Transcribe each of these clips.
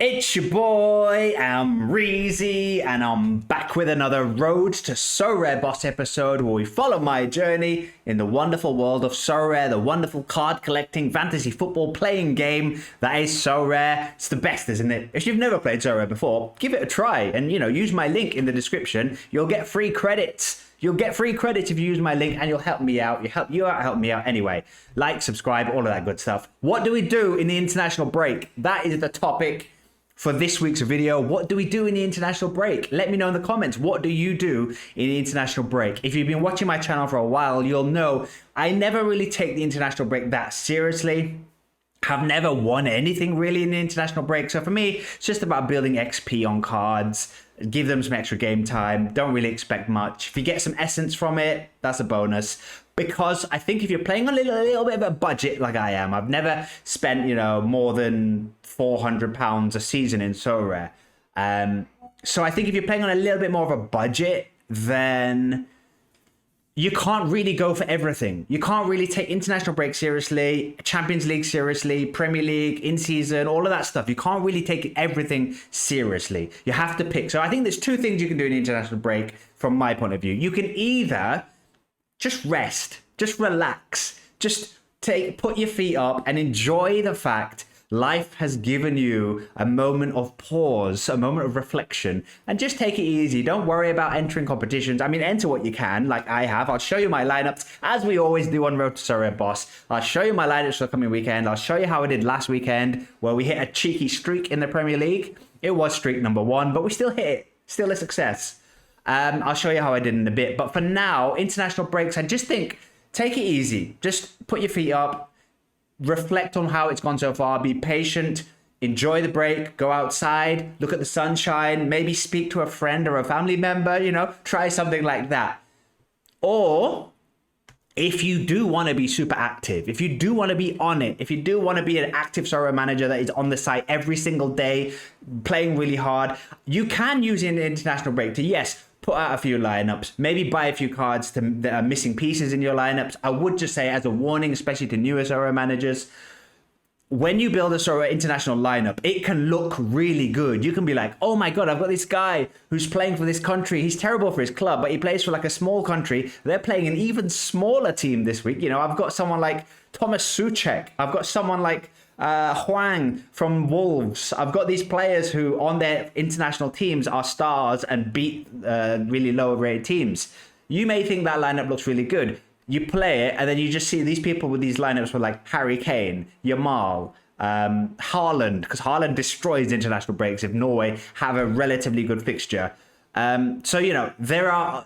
It's your boy, Amreezy, and I'm back with another Road to Sorare Boss episode where we follow my journey in the wonderful world of Sorare, the wonderful card collecting fantasy football playing game that is Sorare. It's the best, isn't it? If you've never played Sorare before, give it a try and, use my link in the description. You'll get free credits. You'll get free credits if you use my link and you'll help me out. Help me out anyway. Like, subscribe, all of that good stuff. What do we do in the international break? That is the topic for this week's video. What do we do in the international break? Let me know in the comments. What do you do in the international break? If you've been watching my channel for a while, you'll know I never really take the international break that seriously. I've never won anything really in the international break. So for me, it's just about building XP on cards, give them some extra game time. Don't really expect much. If you get some essence from it, that's a bonus. Because I think if you're playing on a little bit of a budget like I am, I've never spent, more than £400 a season in Sorare. So I think if you're playing on a little bit more of a budget, then you can't really go for everything. You can't really take international break seriously, Champions League seriously, Premier League, in season, all of that stuff. You can't really take everything seriously. You have to pick. So I think there's two things you can do in international break from my point of view. You can either just rest, just relax, just put your feet up and enjoy the fact life has given you a moment of pause, a moment of reflection, and just take it easy. Don't worry about entering competitions. I mean, enter what you can, like I have. I'll show you my lineups, as we always do on Road to Sorare Boss. I'll show you my lineups for the coming weekend. I'll show you how I did last weekend, where we hit a cheeky streak in the Premier League. It was streak number 1, but we still hit it. Still a success. I'll show you how I did in a bit. But for now, international breaks, I just think, take it easy. Just put your feet up. Reflect on how it's gone so far. Be patient. Enjoy the break. Go outside. Look at the sunshine. Maybe speak to a friend or a family member. Try something like that. Or if you do want to be super active, if you do want to be on it, if you do want to be an active Sorare manager that is on the site every single day, playing really hard, you can use an international break to, yes, put out a few lineups, maybe buy a few cards that are missing pieces in your lineups. I would just say, as a warning, especially to newer Sorare managers, when you build a Sorare international lineup, it can look really good. You can be like, oh my God, I've got this guy who's playing for this country. He's terrible for his club, but he plays for like a small country. They're playing an even smaller team this week. I've got someone like Thomas Souček. I've got someone like Huang from Wolves. I've got these players who on their international teams are stars and beat really lower rated teams. You may think that lineup looks really good. You play it and then you just see these people with these lineups with like Harry Kane, Yamal, Haaland, because Haaland destroys international breaks if Norway have a relatively good fixture. So there are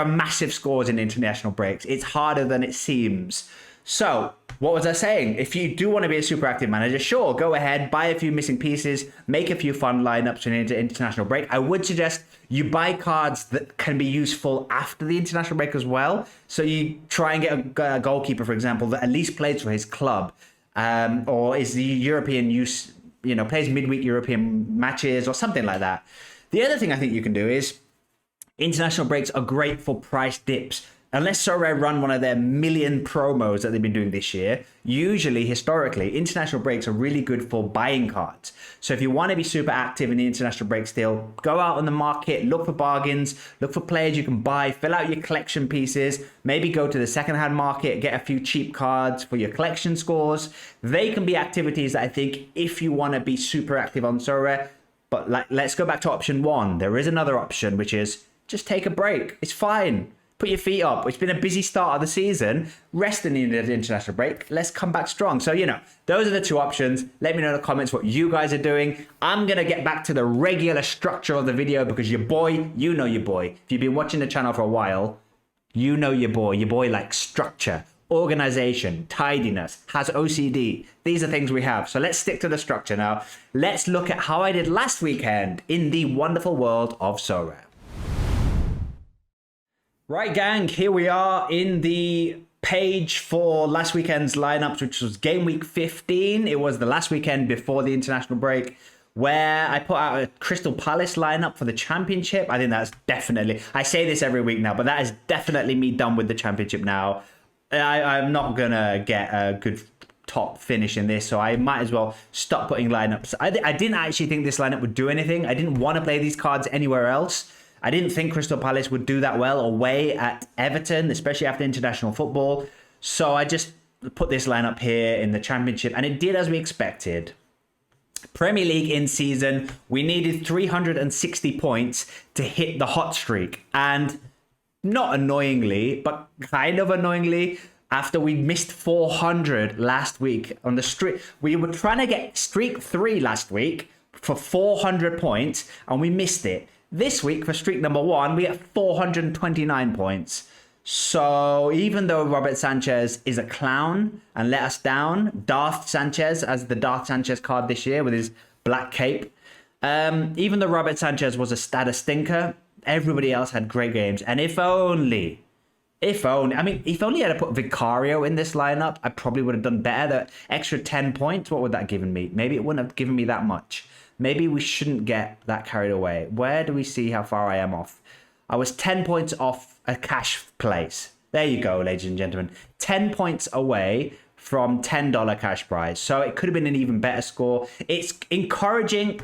massive scores in international breaks. It's harder than it seems. So what was I saying? If you do want to be a super active manager, sure, go ahead, buy a few missing pieces, make a few fun lineups in international break. I would suggest you buy cards that can be useful after the international break as well. So you try and get a goalkeeper, for example, that at least plays for his club, or is the European use, plays midweek European matches or something like that. The other thing I think you can do is international breaks are great for price dips. Unless Sorare run one of their million promos that they've been doing this year, usually, historically, international breaks are really good for buying cards. So if you want to be super active in the international break still, go out on the market, look for bargains, look for players you can buy, fill out your collection pieces, maybe go to the secondhand market, get a few cheap cards for your collection scores. They can be activities that I think, if you want to be super active on Sorare, but let's go back to option 1. There is another option, which is just take a break. It's fine. Put your feet up. It's been a busy start of the season. Rest in the international break. Let's come back strong. So, those are the two options. Let me know in the comments what you guys are doing. I'm going to get back to the regular structure of the video because your boy, your boy. If you've been watching the channel for a while, your boy. Your boy likes structure, organization, tidiness, has OCD. These are things we have. So let's stick to the structure now. Let's look at how I did last weekend in the wonderful world of Sorare. Right, gang, here we are in the page for last weekend's lineups, which was game week 15. It was the last weekend before the international break, where I put out a Crystal Palace lineup for the championship. I think that's definitely, I say this every week now, but that is definitely me done with the championship now. I'm not going to get a good top finish in this, so I might as well stop putting lineups. I didn't actually think this lineup would do anything. I didn't want to play these cards anywhere else. I didn't think Crystal Palace would do that well away at Everton, especially after international football. So I just put this lineup here in the Championship, and it did as we expected. Premier League in season, we needed 360 points to hit the hot streak. And not annoyingly, but kind of annoyingly, after we missed 400 last week on the streak, we were trying to get streak 3 last week for 400 points, and we missed it. This week, for streak number 1, we have 429 points. So even though Robert Sanchez is a clown and let us down, Darth Sanchez, as the Darth Sanchez card this year with his black cape, even though Robert Sanchez was a stinker, everybody else had great games. And if only I had put Vicario in this lineup, I probably would have done better. The extra 10 points, what would that have given me? Maybe it wouldn't have given me that much. Maybe we shouldn't get that carried away. Where do we see how far I am off? I was 10 points off a cash place. There you go, ladies and gentlemen. 10 points away from $10 cash prize. So it could have been an even better score. It's encouraging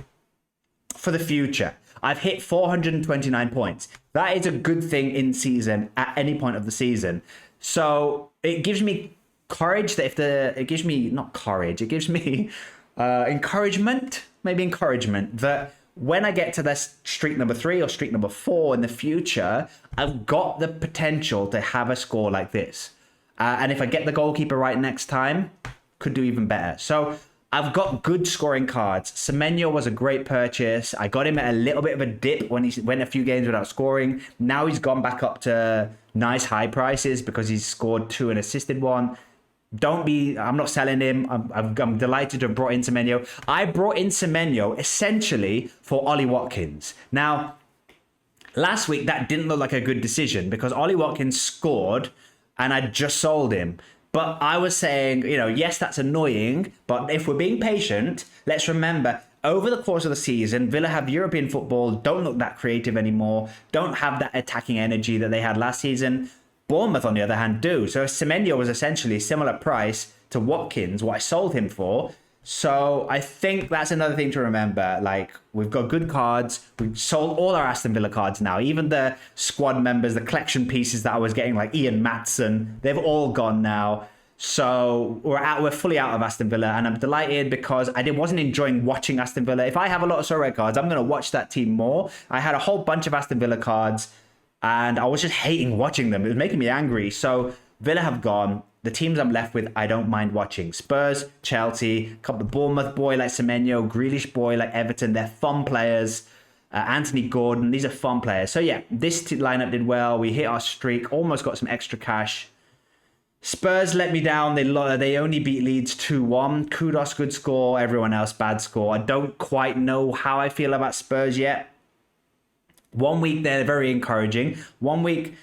for the future. I've hit 429 points. That is a good thing in season at any point of the season. So it gives me courage that it gives me encouragement, maybe encouragement that when I get to this streak number 3 or streak number 4 in the future, I've got the potential to have a score like this. And if I get the goalkeeper right next time, could do even better. So I've got good scoring cards. Semenyo was a great purchase. I got him at a little bit of a dip when he went a few games without scoring. Now he's gone back up to nice high prices because he's scored 2 and assisted 1. I'm not selling him. I'm delighted to have brought in Semenyo. I brought in Semenyo essentially for Ollie Watkins. Now, last week that didn't look like a good decision because Ollie Watkins scored and I just sold him. But I was saying, yes, that's annoying. But if we're being patient, let's remember, over the course of the season, Villa have European football, don't look that creative anymore, don't have that attacking energy that they had last season. Bournemouth, on the other hand, do. So Semenyo was essentially a similar price to Watkins, what I sold him for. So I think that's another thing to remember. Like, we've got good cards. We've sold all our Aston Villa cards now. Even the squad members, the collection pieces that I was getting, like Ian Matson, they've all gone now. So we're fully out of Aston Villa, and I'm delighted because I wasn't enjoying watching Aston Villa. If I have a lot of Sorare cards, I'm going to watch that team more. I had a whole bunch of Aston Villa cards, and I was just hating watching them. It was making me angry. So Villa have gone. The teams I'm left with, I don't mind watching. Spurs, Chelsea, the Bournemouth boy like Semenyo, Grealish boy like Everton. They're fun players. Anthony Gordon, these are fun players. So yeah, this lineup did well. We hit our streak, almost got some extra cash. Spurs let me down. They only beat Leeds 2-1. Kudos, good score. Everyone else, bad score. I don't quite know how I feel about Spurs yet. 1 week, they're very encouraging. 1 week,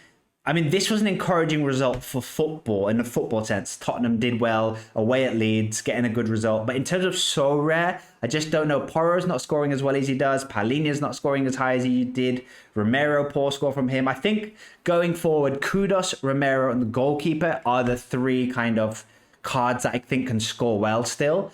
this was an encouraging result for football, in the football sense. Tottenham did well away at Leeds, getting a good result. But in terms of Sorare, I just don't know. Porro's not scoring as well as he does. Palhinha's not scoring as high as he did. Romero, poor score from him. I think going forward, Kudos, Romero, and the goalkeeper are the 3 kind of cards that I think can score well still.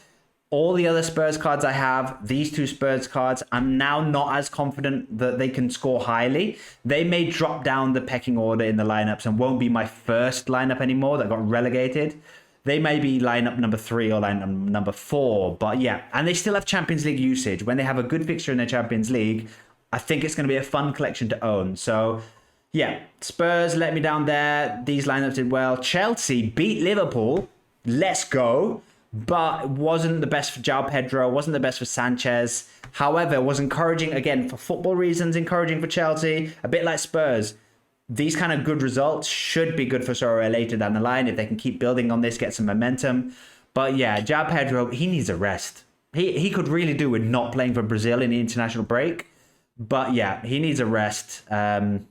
All the other Spurs cards I have, these 2 Spurs cards, I'm now not as confident that they can score highly. They may drop down the pecking order in the lineups and won't be my first lineup anymore that got relegated. They may be lineup number 3 or lineup number 4. But yeah, and they still have Champions League usage. When they have a good fixture in the Champions League, I think it's going to be a fun collection to own. So yeah, Spurs let me down there. These lineups did well. Chelsea beat Liverpool. Let's go. But it wasn't the best for João Pedro, wasn't the best for Sanchez. However, it was encouraging, again, for football reasons, encouraging for Chelsea. A bit like Spurs. These kind of good results should be good for Sorare later down the line if they can keep building on this, get some momentum. But yeah, João Pedro, he needs a rest. He could really do with not playing for Brazil in the international break. But yeah, he needs a rest. Caicedo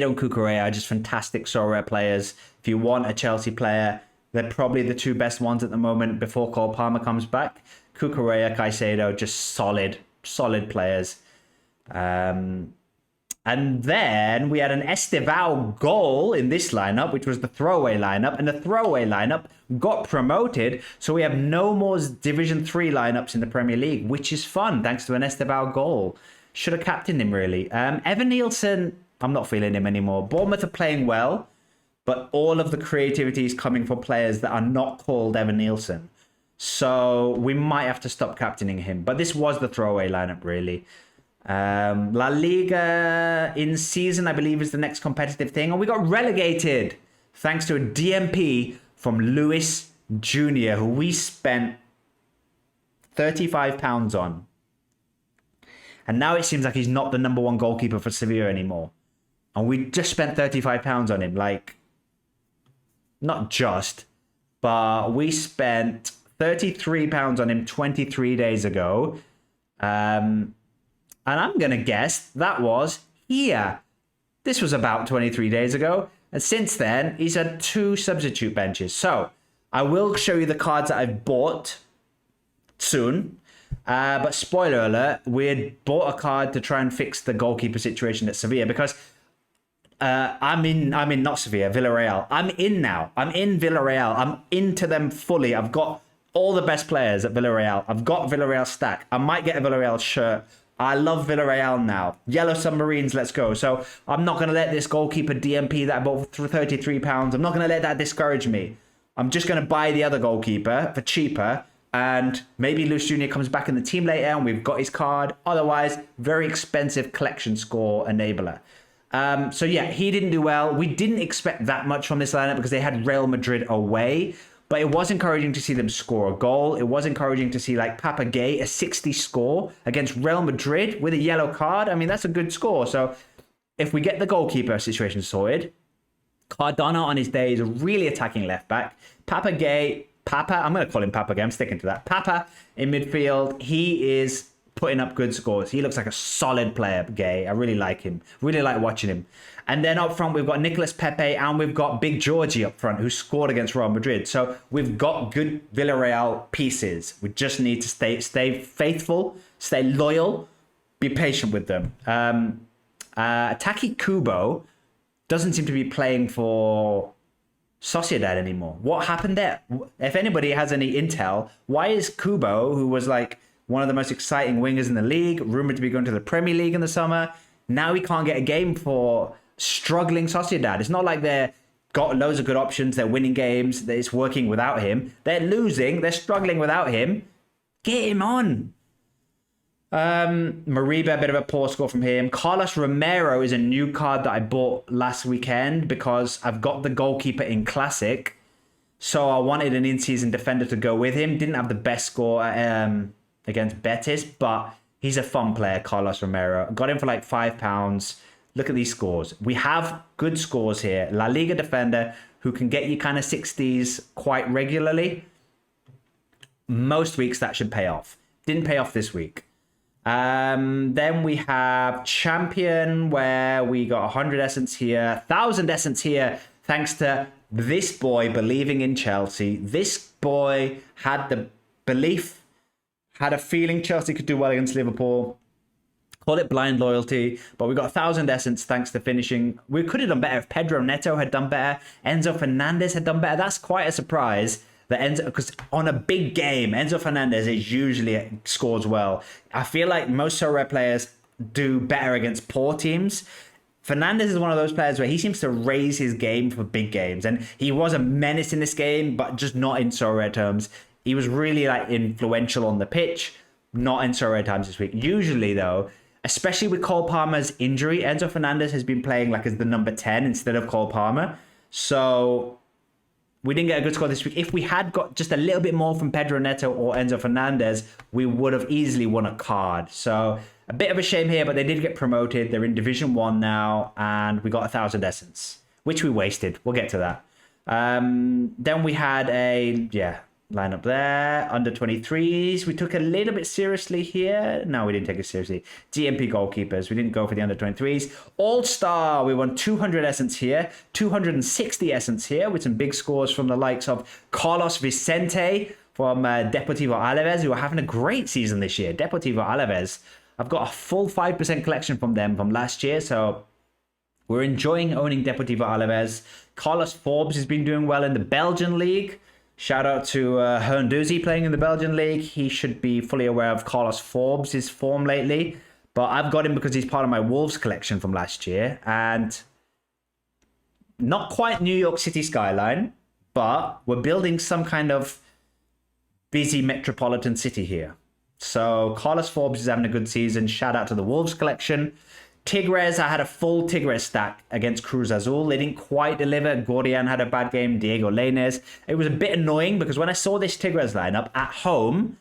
and Cucurella are just fantastic Sorare players. If you want a Chelsea player, they're probably the 2 best ones at the moment before Cole Palmer comes back. Cucurella, Caicedo, just solid players. And then we had an Estevao goal in this lineup, which was the throwaway lineup. And the throwaway lineup got promoted. So we have no more Division 3 lineups in the Premier League, which is fun, thanks to an Estevao goal. Should have captained him, really. Evan Nielsen, I'm not feeling him anymore. Bournemouth are playing well, but all of the creativity is coming from players that are not called Evan Nielsen. So we might have to stop captaining him. But this was the throwaway lineup, really. La Liga in season, I believe, is the next competitive thing. And we got relegated thanks to a DMP from Luis Jr., who we spent £35 on. And now it seems like he's not the number one goalkeeper for Sevilla anymore. And we just spent £35 on him. Like, not just, but we spent £33 on him 23 days ago. And I'm going to guess that was here. This was about 23 days ago. And since then, he's had 2 substitute benches. So I will show you the cards that I've bought soon. But spoiler alert, we had bought a card to try and fix the goalkeeper situation at Sevilla because I'm in not Sevilla, Villarreal. I'm in now. I'm in Villarreal. I'm into them fully. I've got all the best players at Villarreal. I've got Villarreal stack. I might get a Villarreal shirt. I love Villarreal now. Yellow Submarines, let's go. So I'm not going to let this goalkeeper DMP that I bought for £33. I'm not going to let that discourage me. I'm just going to buy the other goalkeeper for cheaper. And maybe Luis Jr. comes back in the team later and we've got his card. Otherwise, very expensive collection score enabler. So yeah, he didn't do well. We didn't expect that much from this lineup because they had Real Madrid away. But it was encouraging to see them score a goal. It was encouraging to see like Papa Gay, a 60 score against Real Madrid with a yellow card. I mean, that's a good score. So if we get the goalkeeper situation sorted, Cardona on his day is a really attacking left back. Papa Gay, I'm going to call him Papa Gay. I'm sticking to that. Papa in midfield, he is putting up good scores. He looks like a solid player, Gay. I really like him. Really like watching him. And then up front, we've got Nicolas Pepe and we've got Big Georgie up front who scored against Real Madrid. So we've got good Villarreal pieces. We just need to stay faithful, stay loyal, be patient with them. Taki Kubo doesn't seem to be playing for Sociedad anymore. What happened there? If anybody has any intel, why is Kubo, who was like one of the most exciting wingers in the league, rumored to be going to the Premier League in the summer, now he can't get a game for struggling Sociedad? It's not like they're got loads of good options, they're winning games, that it's working without him. They're losing, they're struggling without him. Get him on. Mariba, a bit of a poor score from him. Carlos Romero is a new card that I bought last weekend because I've got the goalkeeper in Classic. So I wanted an in-season defender to go with him. Didn't have the best score against Betis, but he's a fun player, Carlos Romero. Got him for like £5. Look at these scores. We have good scores here. La Liga defender who can get you kind of 60s quite regularly. Most weeks that should pay off. Didn't pay off this week. Then we have Champion where we got 100 essence here, 1,000 essence here, thanks to this boy believing in Chelsea. This boy had the belief, had a feeling Chelsea could do well against Liverpool. Call it blind loyalty, but we got 1,000 essence thanks to finishing. We could have done better if Pedro Neto had done better. Enzo Fernandez had done better. That's quite a surprise that Enzo, because on a big game, Enzo Fernandez is usually scores well. I feel like most Sorare players do better against poor teams. Fernandez is one of those players where he seems to raise his game for big games, and he was a menace in this game, but just not in Sorare terms. He was really like influential on the pitch, not in Sorare terms this week. Usually though, especially with Cole Palmer's injury, Enzo Fernandez has been playing like as the number 10 instead of Cole Palmer. So we didn't get a good score this week. If we had got just a little bit more from Pedro Neto or Enzo Fernandez, we would have easily won a card. So a bit of a shame here, but they did get promoted. They're in Division 1 now, and we got 1,000 essence, which we wasted. We'll get to that. Then we had a, lineup there, under 23s. We took a little bit seriously here. No, we didn't take it seriously. DMP goalkeepers. We didn't go for the under 23s. All-Star. We won 200 essence here, 260 essence here with some big scores from the likes of Carlos Vicente from Deportivo Alaves, who are having a great season this year. Deportivo Alaves I've got a full 5% collection from them from last year. So we're enjoying owning Deportivo Alaves. Carlos Forbes has been doing well in the Belgian league. Shout out to Hernduzi playing in the Belgian league. He should be fully aware of Carlos Forbes' form lately. But I've got him because he's part of my Wolves collection from last year. And not quite New York City skyline, but we're building some kind of busy metropolitan city here. So Carlos Forbes is having a good season. Shout out to the Wolves collection. Tigres, I had a full Tigres stack against Cruz Azul. They didn't quite deliver. Gordian had a bad game. Diego Lainez. It was a bit annoying because when I saw this Tigres lineup at home,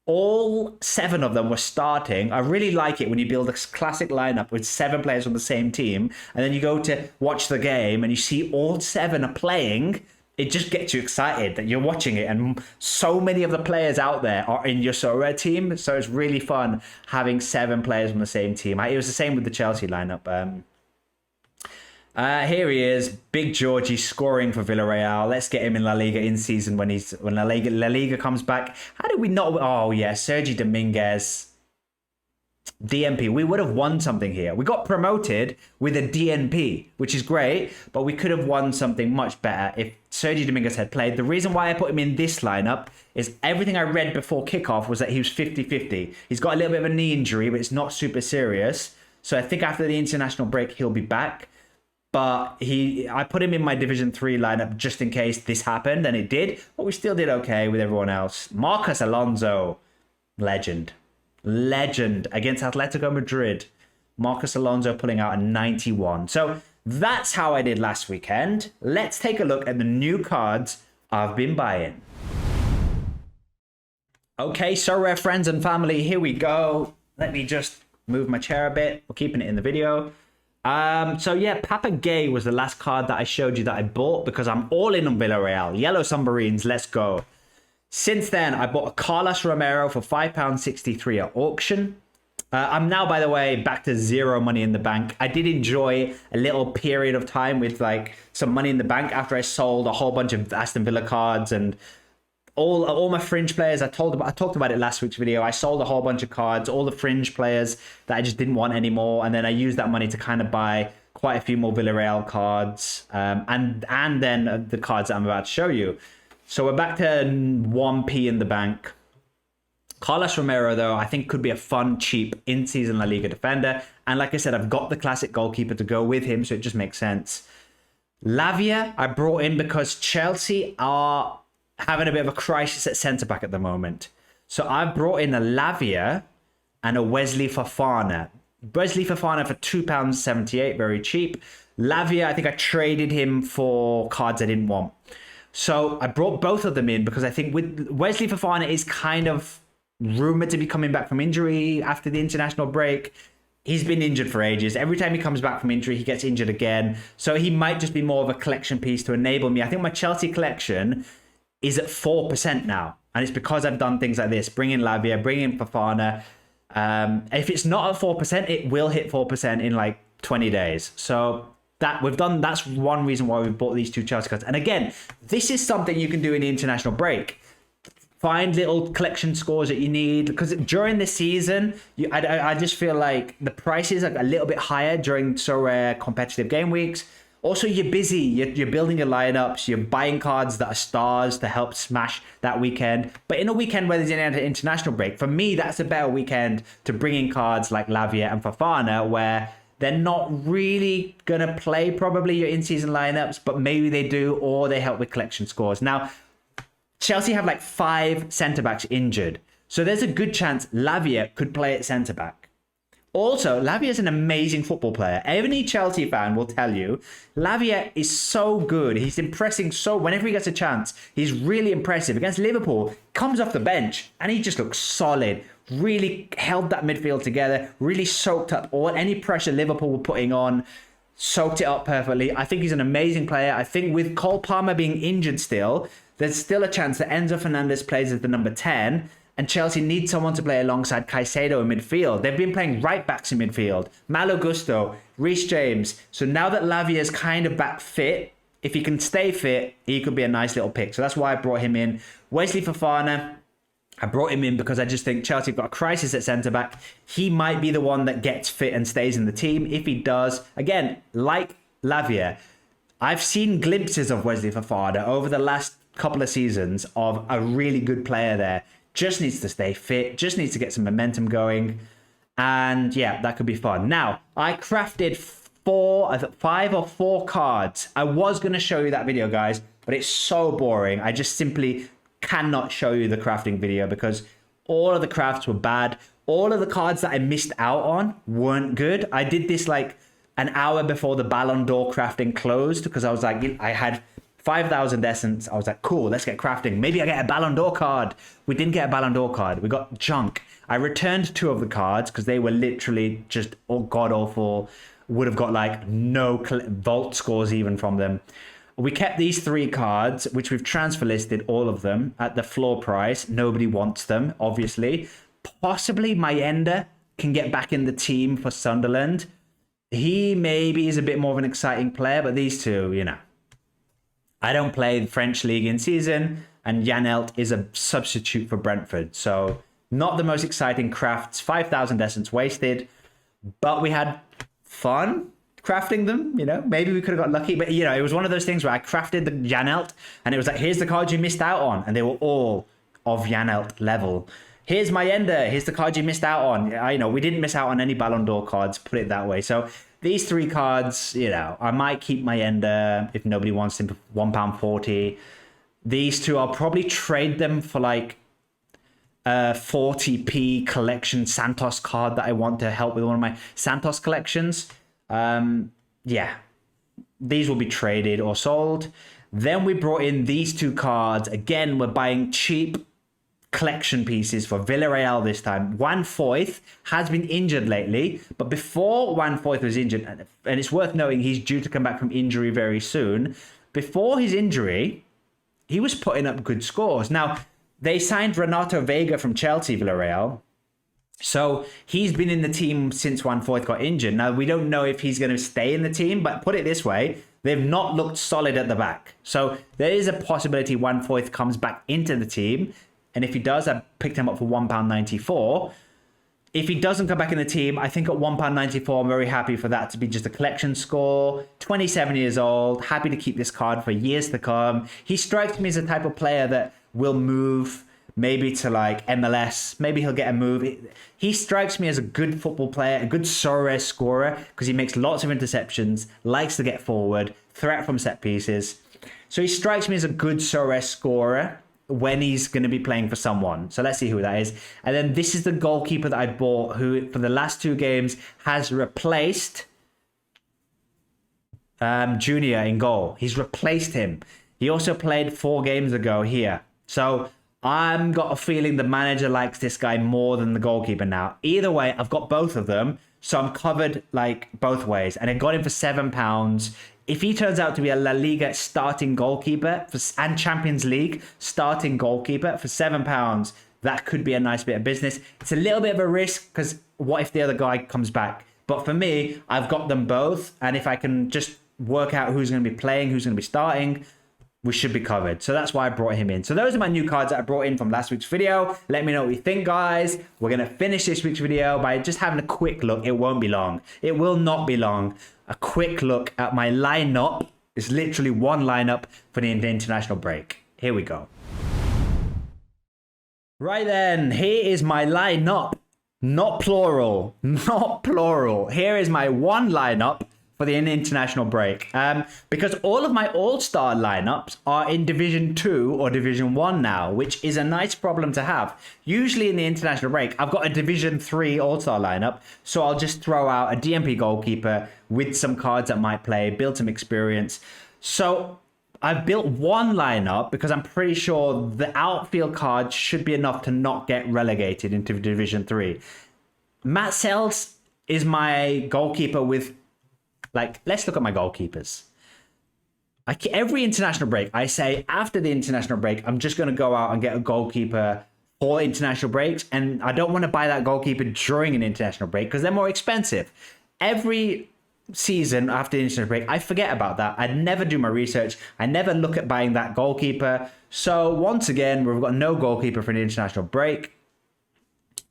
all 7 of them were starting. I really like it when you build a classic lineup with 7 players on the same team, and then you go to watch the game and you see all 7 are playing. It just gets you excited that you're watching it, and so many of the players out there are in your Sorare team, so it's really fun having 7 players on the same team. It was the same with the Chelsea lineup. Here he is, Big Georgie scoring for Villarreal. Let's get him in La Liga in season when La Liga comes back. How did we not? Oh yeah, Sergi Dominguez. DNP. We would have won something here. We got promoted with a DNP, which is great, but we could have won something much better if Sergi Dominguez had played. The reason why I put him in this lineup is everything I read before kickoff was that he was 50-50. He's got a little bit of a knee injury, but it's not super serious. So I think after the international break, he'll be back. But I put him in my Division 3 lineup just in case this happened, and it did. But we still did okay with everyone else. Marcos Alonso, legend against Atletico Madrid. Marcos Alonso pulling out a 91. So that's how I did last weekend. Let's take a look at the new cards I've been buying. Okay, Sorare friends and family, here we go. Let me just move my chair a bit. We're keeping it in the video. So yeah, Papa Gay was the last card that I showed you that I bought because I'm all in on Villarreal. Yellow Submarines, let's go. Since then, I bought a Carlos Romero for £5.63 at auction. I'm now, by the way, back to 0 money in the bank. I did enjoy a little period of time with like some money in the bank after I sold a whole bunch of Aston Villa cards and all my fringe players. I talked about it last week's video. I sold a whole bunch of cards, all the fringe players that I just didn't want anymore, and then I used that money to kind of buy quite a few more Villarreal cards, and then the cards that I'm about to show you. So we're back to 1p in the bank. Carlos Romero, though, I think could be a fun, cheap in-season La Liga defender. And like I said, I've got the classic goalkeeper to go with him, so it just makes sense. Lavia, I brought in because Chelsea are having a bit of a crisis at centre-back at the moment. So I've brought in a Lavia and a Wesley Fofana. Wesley Fofana for £2.78, very cheap. Lavia, I think I traded him for cards I didn't want. So I brought both of them in because I think with Wesley Fofana is kind of rumored to be coming back from injury after the international break. He's been injured for ages. Every time he comes back from injury, he gets injured again. So he might just be more of a collection piece to enable me. I think my Chelsea collection is at 4% now. And it's because I've done things like this. Bring in Lavia, bring in Fofana. If it's not at 4%, it will hit 4% in like 20 days. So that's one reason why we bought these 2 Chelsea cards. And again, this is something you can do in the international break. Find little collection scores that you need, because during the season, I just feel like the prices are a little bit higher during Sorare competitive game weeks. Also, you're busy. You're building your lineups. You're buying cards that are stars to help smash that weekend. But in a weekend where there's an international break, for me, that's a better weekend to bring in cards like Lavia and Fofana, where they're not really going to play probably your in-season lineups, but maybe they do, or they help with collection scores. Now, Chelsea have like 5 centre-backs injured. So there's a good chance Lavia could play at centre-back. Also, Lavia is an amazing football player. Any Chelsea fan will tell you, Lavia is so good. He's impressing whenever he gets a chance. He's really impressive. Against Liverpool, comes off the bench and he just looks solid. Really held that midfield together. Really soaked up any pressure Liverpool were putting on. Soaked it up perfectly. I think he's an amazing player. I think with Cole Palmer being injured still, there's still a chance that Enzo Fernandez plays as the number 10. And Chelsea needs someone to play alongside Caicedo in midfield. They've been playing right backs in midfield. Malo Gusto, Reece James. So now that Lavia is kind of back fit, if he can stay fit, he could be a nice little pick. So that's why I brought him in. Wesley Fofana, I brought him in because I just think Chelsea have got a crisis at centre-back. He might be the one that gets fit and stays in the team. If he does, again, like Lavia, I've seen glimpses of Wesley Fofana over the last couple of seasons of a really good player there. Just needs to stay fit, just needs to get some momentum going. And yeah, that could be fun. Now, I crafted 5 or 4 cards. I was going to show you that video, guys, but it's so boring. I just simply cannot show you the crafting video because all of the crafts were bad. All of the cards that I missed out on weren't good. I did this like an hour before the Ballon d'Or crafting closed because I was like, I had 5,000 essence. I was like, cool, let's get crafting. Maybe I get a Ballon d'Or card. We didn't get a Ballon d'Or card. We got junk. I returned 2 of the cards because they were literally just god awful. Would have got like no vault scores even from them. We kept these 3 cards, which we've transfer listed all of them at the floor price. Nobody wants them, obviously. Possibly Mayenda can get back in the team for Sunderland. He maybe is a bit more of an exciting player, but these 2, you know. I don't play the French league in season, and Janelt is a substitute for Brentford. So not the most exciting crafts. 5,000 essence wasted, but we had fun crafting them, you know. Maybe we could have got lucky, but you know, it was one of those things where I crafted the Janelt and it was like, here's the cards you missed out on, and they were all of Janelt level. Here's Mayenda, here's the card you missed out on. I know we didn't miss out on any Ballon d'Or cards, put it that way. So these 3 cards, you know, I might keep Mayenda if nobody wants him for £1.40. These 2, I'll probably trade them for like a 40p collection Santos card that I want to help with one of my Santos collections. Yeah, these will be traded or sold. Then we brought in these 2 cards. Again, we're buying cheap collection pieces for Villarreal this time. Juan Foyth has been injured lately, but before Juan Foyth was injured, and it's worth noting he's due to come back from injury very soon, before his injury, he was putting up good scores. Now, they signed Renato Vega from Chelsea, Villarreal, so he's been in the team since Juan Foyth got injured. Now, we don't know if he's going to stay in the team, but put it this way, they've not looked solid at the back. So there is a possibility Juan Foyth comes back into the team. And if he does, I picked him up for £1.94. If he doesn't come back in the team, I think at £1.94, I'm very happy for that to be just a collection score. 27 years old, happy to keep this card for years to come. He strikes me as a type of player that will move maybe to like MLS. Maybe he'll get a move. He strikes me as a good football player, a good Sorare scorer, because he makes lots of interceptions, likes to get forward, threat from set pieces. So he strikes me as a good Sorare scorer when he's going to be playing for someone. So let's see who that is. And then this is the goalkeeper that I bought, who for the last 2 games has replaced Junior in goal. He's replaced him. He also played 4 games ago here. So I've got a feeling the manager likes this guy more than the goalkeeper now. Either way, I've got both of them. So I'm covered like both ways. And I got him for £7. If he turns out to be a La Liga starting goalkeeper and Champions League starting goalkeeper for £7, that could be a nice bit of business. It's a little bit of a risk because what if the other guy comes back? But for me, I've got them both. And if I can just work out who's going to be playing, who's going to be starting, we should be covered. So that's why I brought him in. So those are my new cards that I brought in from last week's video. Let me know what you think, guys. We're going to finish this week's video by just having a quick look. It won't be long. It will not be long. A quick look at my lineup. It's literally one lineup for the international break. Here we go. Right then, here is my lineup. Not plural. Not plural. Here is my one lineup for the international break. Because all of my all-star lineups are in Division 2 or Division 1 now, which is a nice problem to have. Usually in the international break, I've got a Division 3 all-star lineup, so I'll just throw out a DMP goalkeeper with some cards that might play, build some experience. So I've built one lineup because I'm pretty sure the outfield cards should be enough to not get relegated into Division 3. Matt Sells is my goalkeeper with, like, let's look at my goalkeepers. Every international break, I say after the international break, I'm just going to go out and get a goalkeeper for international breaks. And I don't want to buy that goalkeeper during an international break because they're more expensive. Every season after the international break, I forget about that. I never do my research. I never look at buying that goalkeeper. So once again, we've got no goalkeeper for the international break.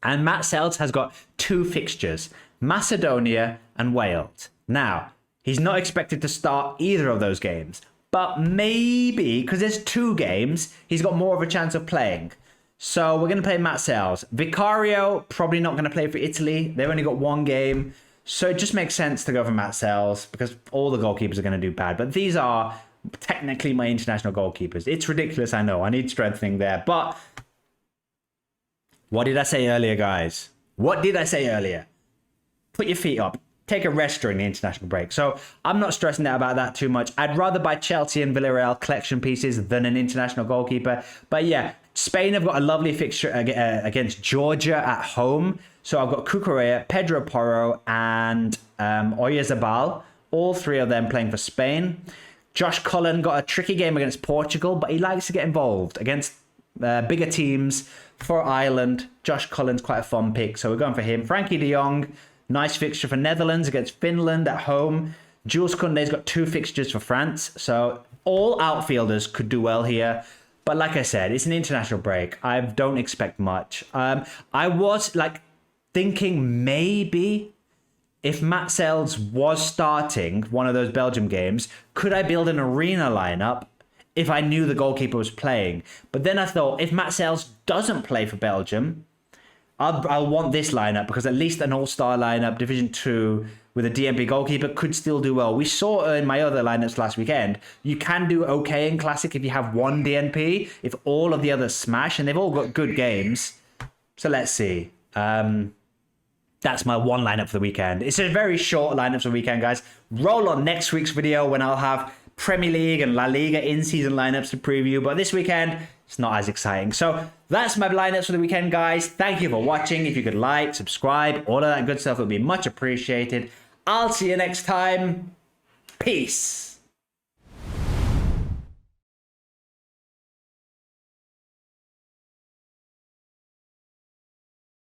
And Matt Sells has got 2 fixtures, Macedonia and Wales. Now, he's not expected to start either of those games, but maybe, because there's 2 games, he's got more of a chance of playing. So we're going to play Matt Sells. Vicario, probably not going to play for Italy. They've only got 1 game. So it just makes sense to go for Matt Sells because all the goalkeepers are going to do bad. But these are technically my international goalkeepers. It's ridiculous, I know. I need strengthening there. But what did I say earlier, guys? What did I say earlier? Put your feet up. Take a rest during the international break. So I'm not stressing out about that too much. I'd rather buy Chelsea and Villarreal collection pieces than an international goalkeeper. But yeah, Spain have got a lovely fixture against Georgia at home. So I've got Cucurella, Pedro Porro, and Oyarzabal. All 3 of them playing for Spain. Josh Cullen got a tricky game against Portugal, but he likes to get involved against bigger teams. For Ireland, Josh Cullen's quite a fun pick, so we're going for him. Frankie de Jong, nice fixture for Netherlands against Finland at home. Jules Koundé's got 2 fixtures for France, so all outfielders could do well here. But like I said, it's an international break. I don't expect much. I was like thinking maybe if Matt Sells was starting one of those Belgium games, could I build an arena lineup if I knew the goalkeeper was playing? But then I thought, if Matt Sells doesn't play for Belgium, I'll want this lineup because at least an all-star lineup, Division 2, with a DMP goalkeeper could still do well. We saw in my other lineups last weekend, you can do okay in Classic if you have 1 DNP, if all of the others smash, and they've all got good games. So let's see. That's my 1 lineup for the weekend. It's a very short lineup for the weekend, guys. Roll on next week's video when I'll have Premier League and La Liga in-season lineups to preview, but this weekend it's not as exciting. So that's my lineups for the weekend, guys. Thank you for watching. If you could like, subscribe, all of that good stuff would be much appreciated. I'll see you next time. Peace.